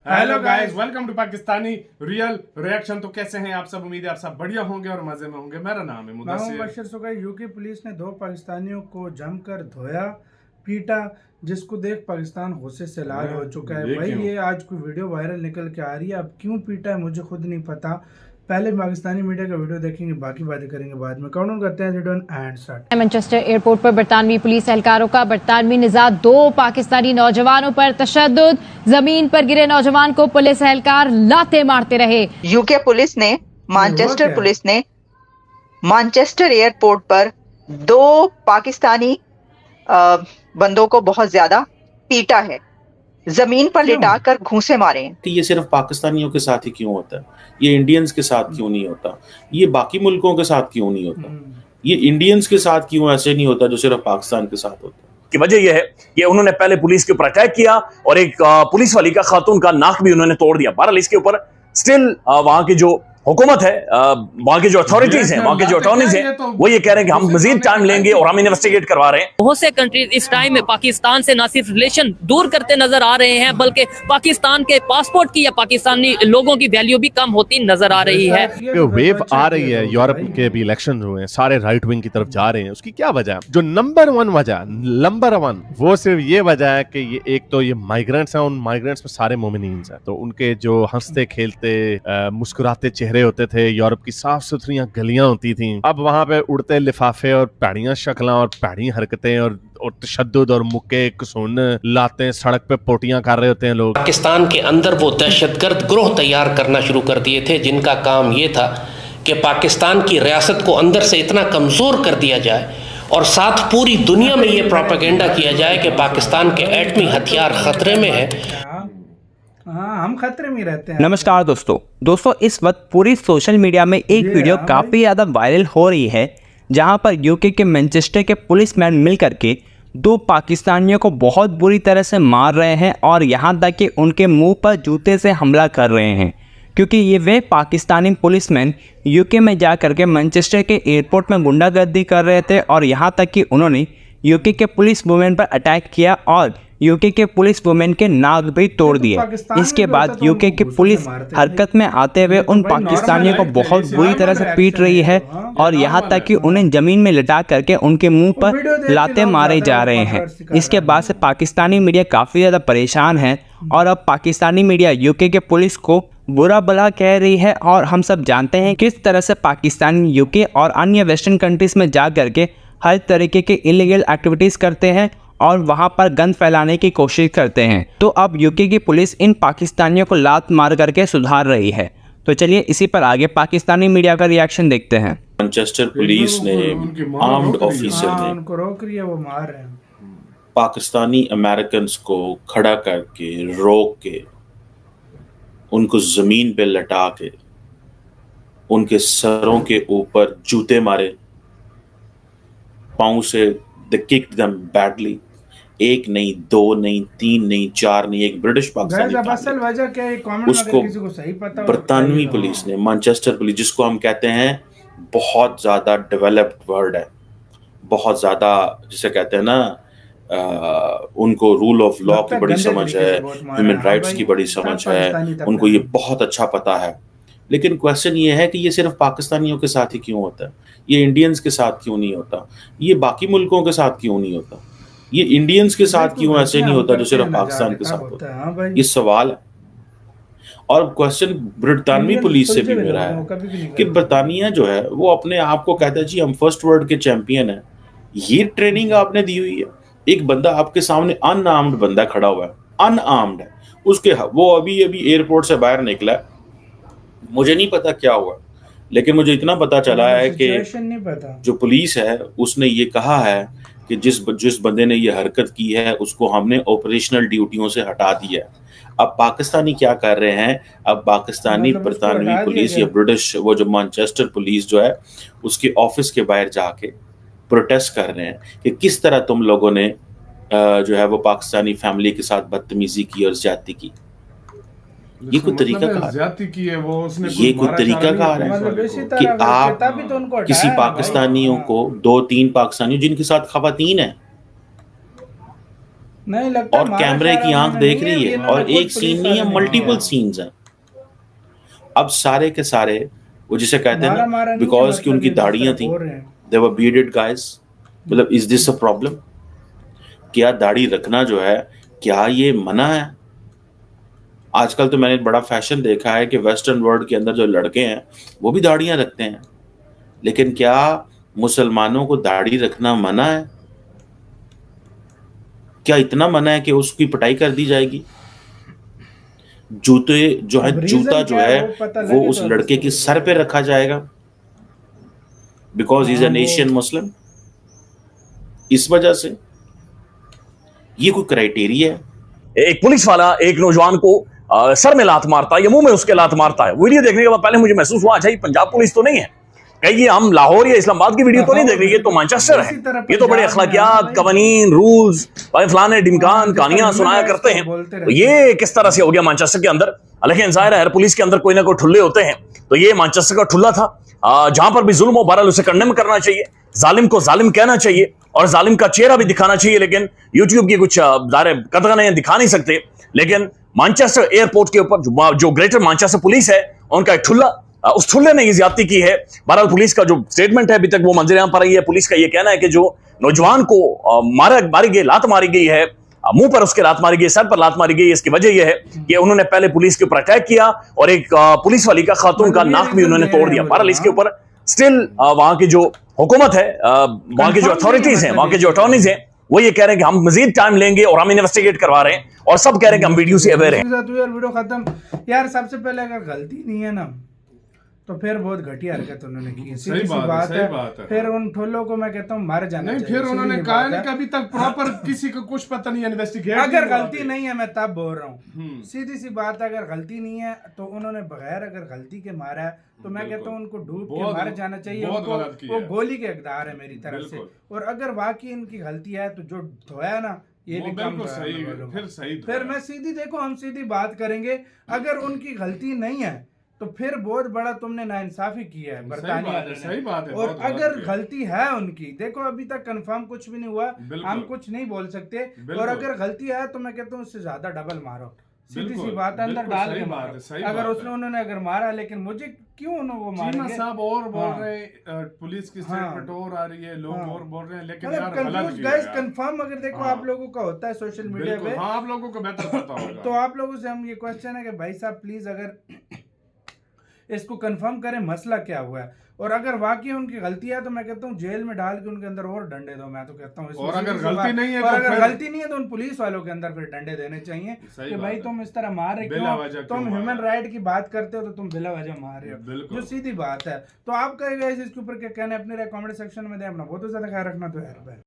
Hello guys, welcome to Pakistani real reaction. तो कैसे हैं आप सब? उम्मीद है आप सब बढ़िया होंगे और मजे में होंगे। मेरा नाम है मुदस्सिर। सुगई। यूके पुलिस ने 2 पाकिस्तानियों को जमकर धोया, पीटा, जिसको देख पाकिस्तान गुस्से से लाल हो चुका है। भाई ये आज कोई वीडियो वायरल निकल के आ रही है, अब क्यों पीटा है मुझे खुद नहीं पता। पहले पाकिस्तानी मीडिया का वीडियो देखेंगे, बाकी बातें करेंगे बाद में। काउंट करते हैं एंड स्टार्ट। मैनचेस्टर एयरपोर्ट पर बरतानवी पुलिस एहलकारों का बरतानवी निजात 2 पाकिस्तानी नौजवानों पर तशद्दुद। जमीन पर गिरे नौजवान को पुलिस एहलकार लाते मारते रहे। यूके पुलिस ने मैनचेस्टर एयरपोर्ट पर 2 पाकिस्तानी बंदों को बहुत ज्यादा पीटा है, जमीन पर लिटाकर घूंसे मारे हैं। ये सिर्फ पाकिस्तानियों के साथ ही क्यों होता है? ये इंडियंस के साथ क्यों नहीं होता? ये बाकी मुल्कों के साथ क्यों नहीं होता? ये इंडियंस के साथ क्यों ऐसे नहीं होता जो सिर्फ पाकिस्तान के साथ होता है? की वजह यह है कि उन्होंने पहले पुलिस के ऊपर अटैक किया और एक पुलिस वाली का खातून का नाक भी उन्होंने तोड़ दिया। बहरहाल इसके ऊपर स्टिल वहां की जो हुकूमत है, वहां की जो अथॉरिटीज हैं, वहां के जो अटॉर्नीज हैं, वो ये कह रहे हैं कि हम मजीद टाइम लेंगे और हम इन्वेस्टिगेट करवा रहे हैं। बहुत से कंट्रीज इस टाइम में पाकिस्तान से ना सिर्फ रिलेशन दूर करते नजर आ रहे हैं, बल्कि पाकिस्तान के पासपोर्ट की या पाकिस्तानी लोगों की वैल्यू भी कम होती नजर आ रही है। वेव आ रही है, यूरोप के भी इलेक्शन हुए हैं, सारे राइट विंग की तरफ जा रहे हैं। उसकी क्या वजह है? जो नंबर वन वो सिर्फ ये वजह है कि ये एक तो ये माइग्रेंट्स हैं, उन माइग्रेंट्स में सारे मोमिनीन्स हैं, तो उनके जो हंसते खेलते मुस्कुराते चेहरे होते थे, यूरोप की साफ सुथरी गलियां होती थी, अब वहां पे उड़ते लिफाफे और पैड़ियां शक्लां और पैड़ी हरकतें और तशद्दुद और मुक्के कसून लाते सड़क पे पोटियां कर रहे होते हैं लोग। पाकिस्तान के अंदर वो दहशतगर्द ग्रोह तैयार करना शुरू कर दिए थे, जिनका काम ये था कि पाकिस्तान की रियासत को अंदर से इतना कमजोर कर दिया जाए और साथ पूरी दुनिया में ये प्रोपेगेंडा किया जाए कि पाकिस्तान के एटमी हथियार खतरे में है। हाँ, हम खतरे में रहते हैं। नमस्कार दोस्तों, इस वक्त पूरी सोशल मीडिया में एक वीडियो काफ़ी ज़्यादा वायरल हो रही है, जहां पर यूके के मैनचेस्टर के पुलिसमैन मिलकर के 2 पाकिस्तानियों को बहुत बुरी तरह से मार रहे हैं और यहां तक कि उनके मुंह पर जूते से हमला कर रहे हैं, क्योंकि ये वे पाकिस्तानी पुलिसमैन यूके में जा कर के मैनचेस्टर के एयरपोर्ट में गुंडागर्दी कर रहे थे और यहाँ तक कि उन्होंने यूके के पुलिस वुमेन पर अटैक किया और यूके के पुलिस वुमेन के नाक भी तोड़ दिए। इसके बाद यूके की पुलिस हरकत में आते हुए उन पाकिस्तानियों को बहुत बुरी तरह से पीट रही है और यहाँ तक कि उन्हें जमीन में लिटा करके उनके मुंह पर लाते मारे जा रहे हैं। इसके बाद से पाकिस्तानी मीडिया काफ़ी ज़्यादा परेशान है और अब पाकिस्तानी मीडिया यूके के पुलिस को बुरा भला कह रही है और हम सब जानते हैं किस तरह से पाकिस्तानी यूके और अन्य वेस्टर्न कंट्रीज में जा करके हर तरीके के इलीगल एक्टिविटीज़ करते हैं और वहां पर गंद फैलाने की कोशिश करते हैं। तो अब यूके की पुलिस इन पाकिस्तानियों को लात मार करके सुधार रही है। तो चलिए इसी पर आगे पाकिस्तानी मीडिया का रिएक्शन देखते हैं। मैनचेस्टर पुलिस ने आर्म्ड ऑफिसर ने उनको रोक रही है, वो मार रहे हैं। पाकिस्तानी अमेरिकन्स को खड़ा करके रोक के उनको जमीन पे लटा के उनके सरों के ऊपर जूते मारे, पांव से दे किक्ड देम बैडली। 1 नहीं, 2 नहीं, 3 नहीं, 4 नहीं, एक ब्रिटिश पाकिस्तानी उसको बरतानवी पुलिस ने, मैनचेस्टर पुलिस, जिसको हम कहते हैं बहुत ज्यादा डेवलप्ड वर्ल्ड है, बहुत ज्यादा जिसे कहते हैं ना, उनको रूल ऑफ लॉ की बड़ी समझ है, ह्यूमन राइट्स की बड़ी समझ है, उनको ये बहुत अच्छा पता है। लेकिन क्वेश्चन ये है कि ये सिर्फ पाकिस्तानियों के साथ ही क्यों होता है? ये इंडियंस के साथ क्यों नहीं होता? ये बाकी मुल्कों के साथ क्यों नहीं होता? ये इंडियंस के साथ क्यों ऐसे नहीं होता जो सिर्फ पाकिस्तान के साथ होता है? ये सवाल है। और क्वेश्चन बरतानवी पुलिस से भी मेरा है कि बरतानिया जो है वो अपने आप को कहता है जी हम फर्स्ट वर्ल्ड के चैंपियन है। ये ट्रेनिंग आपने दी हुई है? एक बंदा आपके सामने अनआर्म्ड बंदा खड़ा हुआ है, अनआर्म्ड है, उसके वो अभी एयरपोर्ट से बाहर निकला है, मुझे नहीं पता क्या हुआ, लेकिन मुझे इतना पता चला है कि जो पुलिस है उसने ये कहा है कि जिस बंदे ने ये हरकत की है उसको हमने ऑपरेशनल ड्यूटियों से हटा दिया है। अब पाकिस्तानी क्या कर रहे हैं? अब पाकिस्तानी बरतानवी पुलिस या ब्रिटिश वो जो मैनचेस्टर पुलिस जो है उसके ऑफिस के बाहर जाके प्रोटेस्ट कर रहे हैं कि किस तरह तुम लोगों ने जो है वो पाकिस्तानी फैमिली के साथ बदतमीजी की और ज्यादती की। ये कोई तरीका ये कोई तरीका कार है कि आप किसी पाकिस्तानियों को 2-3 पाकिस्तानियों जिनके साथ खवातीन है नहीं लगता और कैमरे की आंख देख रही है, और एक सीन नहीं है, मल्टीपल सीन्स हैं। अब सारे के सारे वो जिसे कहते हैं ना, बिकॉज कि उनकी दाढ़ियां थी, दे वर बीयर्डेड गाइस। मतलब इज दिस अ प्रॉब्लम? क्या दाढ़ी रखना जो है, क्या ये मना है? आजकल तो मैंने बड़ा फैशन देखा है कि वेस्टर्न वर्ल्ड के अंदर जो लड़के हैं वो भी दाढ़ियां रखते हैं, लेकिन क्या मुसलमानों को दाढ़ी रखना मना है? क्या इतना मना है कि उसकी पिटाई कर दी जाएगी? जूते जो है, जूता जो है वो उस लड़के की सर पे रखा जाएगा बिकॉज इज एन एशियन मुस्लिम। इस वजह से ये कोई क्राइटेरिया है? एक पुलिस वाला एक नौजवान को सर में लात मारता है या मुंह में उसके लात मारता है। वीडियो देखने के बाद पहले मुझे महसूस हुआ, अच्छा ये पंजाब पुलिस तो नहीं है, कहीं हम लाहौर या इस्लामाबाद की वीडियो तो नहीं देख रही, ये तो मैनचेस्टर है। ये तो बड़े अखलाकियात, कवानीन, रूल्स, भाई फलाने डिमकान कहानियां सुनाया करते हैं। तो ये किस तरह से हो गया मैनचेस्टर के अंदर? लेकिन जाहिर है हर पुलिस के अंदर कोई ना कोई ठुल्ले होते हैं, तो ये मैनचेस्टर का ठुल्ला था। जहां पर भी जुल्म हो, बहरहाल उसे कंडेम करना चाहिए, जालिम को जालिम कहना चाहिए और जालिम का चेहरा भी दिखाना चाहिए। लेकिन यूट्यूब की कुछ कतगने दिखा नहीं सकते। लेकिन मैनचेस्टर एयरपोर्ट के ऊपर जो ग्रेटर मैनचेस्टर पुलिस है, उनका एक ठुल्ला, उस ठुल्ले ने ये ज्यादती की है। बहरहाल पुलिस का जो स्टेटमेंट है अभी तक वो मंजर आम पर आई है। पुलिस का ये कहना है कि जो नौजवान को मारी गई, लात मारी गई है, मुंह पर उसके लात मारी गई, सर पर लात मारी गई, इसकी वजह यह है कि उन्होंने पहले पुलिस के ऊपर अटैक किया और एक पुलिस वाली का खातून का नाक भी उन्होंने तोड़ दिया। बहरहाल इसके ऊपर स्टिल वहां की जो हुकूमत है, वहां की जो अथॉरिटीज हैं, वहां के जो अटॉर्नीज हैं, वो ये कह रहे हैं कि हम मजीद टाइम लेंगे और हम इन्वेस्टिगेट करवा रहे हैं, और सब कह रहे हैं कि हम वीडियो से अवेयर हैं। वीडियो खत्म यार। सबसे पहले अगर गलती नहीं है ना तो फिर बहुत घटिया हरकत उन्होंने की है, सीधी सी बात है। फिर उन ठोलों को मैं कहता हूँ मार जाना चाहिए। फिर उन्होंने कहा नहीं कि अभी तक प्रॉपर किसी को कुछ पता नहीं, इन्वेस्टिगेट। अगर गलती नहीं है, मैं तब बोल रहा हूँ, सीधी सी बात है, अगर गलती नहीं है तो उन्होंने बगैर अगर गलती के मारा है तो मैं कहता हूँ उनको डूब के मार जाना चाहिए। वो गोली के हकदार है मेरी तरफ से। और अगर वाकई इनकी गलती है तो जो धोया ना, ये भी काम फिर मैं सीधी, देखो हम सीधी बात करेंगे। अगर उनकी गलती नहीं है तो फिर बहुत बड़ा तुमने नाइंसाफी की है बरतानिया ने। सही बात है। और अगर गलती है उनकी, देखो अभी तक कंफर्म कुछ भी नहीं हुआ, हम कुछ नहीं बोल सकते। और अगर गलती है तो मैं कहता हूँ उससे ज्यादा डबल मारो, सीधी सी बात है, अंदर डाल के मारो। अगर उसने उन्होंने अगर मारा, लेकिन मुझे क्यों वो मारेंगे? साहब और बोल रहे हैं, पुलिस की स्टेटमेंट और आ रही है, लोग और बोल रहे हैं, लेकिन यार कंफ्यूज गाइस, कंफर्म अगर देखो आप लोगों का होता है सोशल मीडिया पे, आप लोगों को बेहतर पता होगा। तो आप लोगों से हम ये क्वेश्चन है कि भाई साहब प्लीज अगर इसको कंफर्म करें मसला क्या हुआ है। और अगर वाकई उनकी गलती है तो मैं कहता हूँ जेल में डाल के उनके अंदर और डंडे दो। मैं तो कहता हूँ और अगर गलती नहीं है, और अगर गलती नहीं है तो उन पुलिस वालों के अंदर फिर डंडे देने चाहिए कि भाई तुम इस तरह मार रहे क्यों? तुम ह्यूमन राइट की बात करते हो तो तुम बिला वजह मार रहे हो, जो सीधी बात है। तो आपका इसके ऊपर क्या कहना है, अपने कमेंट सेक्शन में दे। अपना बहुत ज्यादा ख्याल रखना तो यार।